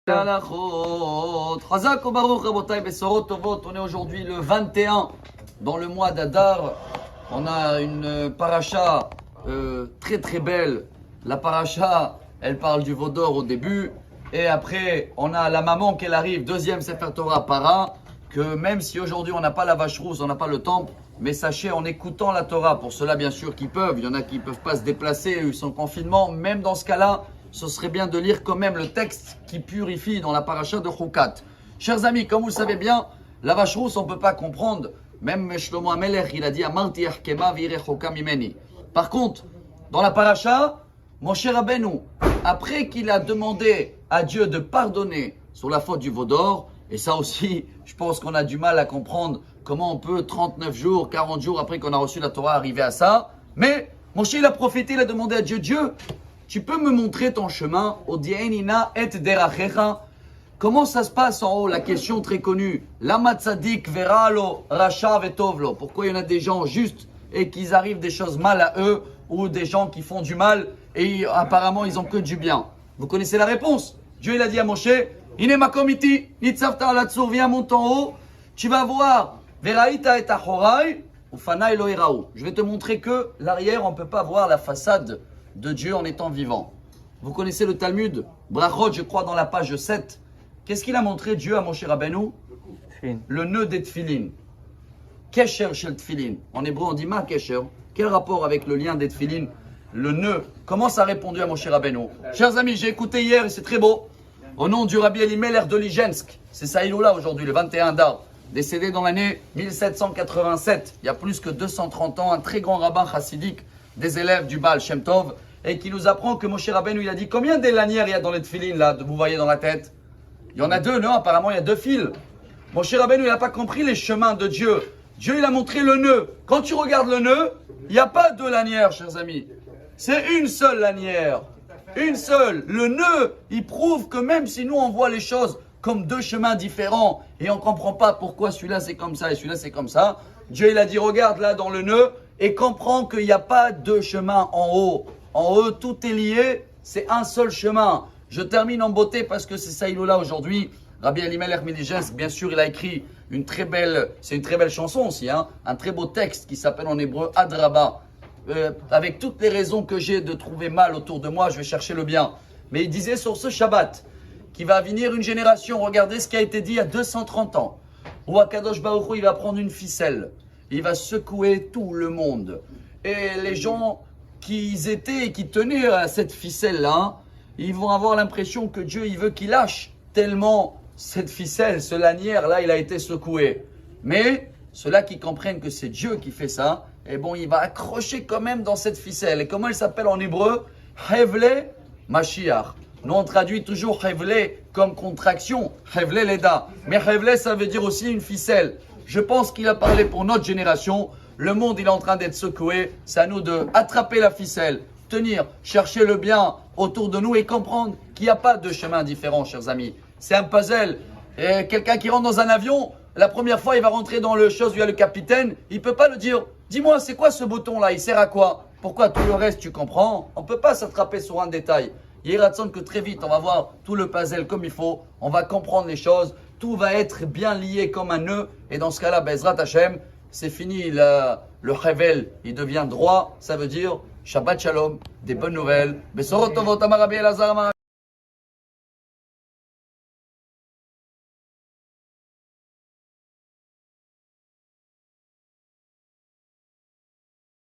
Chazak ou Baruch Rabotai Besorot Tovot. On est aujourd'hui le 21 dans le mois d'Adar. On a une paracha très très belle. La paracha, elle parle du veau d'or au début. Et après, on a la maman qu'elle arrive, deuxième Sefer Torah para. Que même si aujourd'hui on n'a pas la vache rousse, on n'a pas le temple, mais sachez en écoutant la Torah, pour ceux-là bien sûr qui peuvent, il y en a qui ne peuvent pas se déplacer, ils sont en confinement, même dans ce cas-là, ce serait bien de lire quand même le texte qui purifie dans la paracha de Chukat. Chers amis, comme vous le savez bien, la vache rousse on ne peut pas comprendre, même Shlomo HaMelech il a dit Amarti Erkema v'irechoka mimeni. Par contre, dans la paracha, Moshe Rabbeinu, après qu'il a demandé à Dieu de pardonner sur la faute du veau d'or, et ça aussi, je pense qu'on a du mal à comprendre comment on peut 39 jours, 40 jours après qu'on a reçu la Torah arriver à ça. Mais Moshe il a prophété, il a demandé à Dieu, Dieu, tu peux me montrer ton chemin, Odienina et derachecha. Comment ça se passe en haut? La question très connue. Lama tzadik veralo racha vetovlo. Pourquoi il y en a des gens justes et qu'ils arrivent des choses mal à eux, ou des gens qui font du mal et apparemment ils ont que du bien? Vous connaissez la réponse. Dieu il a dit à Moshe, Ine makomiti, nitzavta alatsur, viens monte en haut, tu vas voir, veraita et achorai, ufana eloiraou. Je vais te montrer que l'arrière, on ne peut pas voir la façade de Dieu en étant vivant. Vous connaissez le Talmud, Brachot, je crois dans la page 7. Qu'est-ce qu'il a montré Dieu à Moshe Rabbeinu? Le nœud des tefilin. Kesher shel tefilin. En hébreu, on dit ma kesher. Quel rapport avec le lien des tefilin? Le nœud. Comment ça a répondu à Moshe Rabbeinu? Chers amis, j'ai écouté hier et c'est très beau. Au nom du Rabbi Elimelech de Lijensk, c'est sa Iloula aujourd'hui, le 21 Adar, décédé dans l'année 1787, il y a plus que 230 ans, un très grand rabbin chassidique des élèves du Baal Shem Tov, et qui nous apprend que Moshe Rabbeinu, il a dit, combien de lanières il y a dans les tefilines là, vous voyez dans la tête? Il y en a deux, non? Apparemment il y a deux fils. Moshe Rabbeinu, il n'a pas compris les chemins de Dieu. Dieu, il a montré le nœud. Quand tu regardes le nœud, il n'y a pas deux lanières, chers amis. C'est une seule lanière. Une seule. Le nœud, il prouve que même si nous on voit les choses comme deux chemins différents et on ne comprend pas pourquoi celui-là c'est comme ça et celui-là c'est comme ça, Dieu il a dit regarde là dans le nœud et comprends qu'il n'y a pas deux chemins en haut. En haut tout est lié, c'est un seul chemin. Je termine en beauté parce que c'est ça là aujourd'hui. Rabbi Elimelech Milijensk, bien sûr, il a écrit une très belle chanson aussi, hein, un très beau texte qui s'appelle en hébreu Adraba. Avec toutes les raisons que j'ai de trouver mal autour de moi, je vais chercher le bien. Mais il disait sur ce Shabbat qu'il va venir une génération, regardez ce qui a été dit il y a 230 ans, où Akadosh Baruch Hu, il va prendre une ficelle, il va secouer tout le monde. Et les gens qui étaient et qui tenaient à cette ficelle-là, ils vont avoir l'impression que Dieu il veut qu'il lâche, tellement cette ficelle, ce lanière-là, il a été secoué. Mais ceux-là qui comprennent que c'est Dieu qui fait ça, et bon, il va accrocher quand même dans cette ficelle. Et comment elle s'appelle en hébreu? Hevle Mashiach. Nous, on traduit toujours Hevle comme contraction. Hevle Leda. Mais Hevle, ça veut dire aussi une ficelle. Je pense qu'il a parlé pour notre génération. Le monde, il est en train d'être secoué. C'est à nous d'attraper la ficelle, tenir, chercher le bien autour de nous et comprendre qu'il n'y a pas de chemin différent, chers amis. C'est un puzzle. Et quelqu'un qui rentre dans un avion, la première fois, il va rentrer dans le chose où il y a le capitaine. Il ne peut pas le dire. Dis-moi, c'est quoi ce bouton-là? Il sert à quoi? Pourquoi tout le reste, tu comprends? On ne peut pas s'attraper sur un détail. Il y a que très vite, on va voir tout le puzzle comme il faut. On va comprendre les choses. Tout va être bien lié comme un nœud. Et dans ce cas-là, Bezrat Hashem, c'est fini. Le rével, il devient droit. Ça veut dire Shabbat Shalom, des bonnes nouvelles. Besorot Tovot Amar Rabbi Elazar.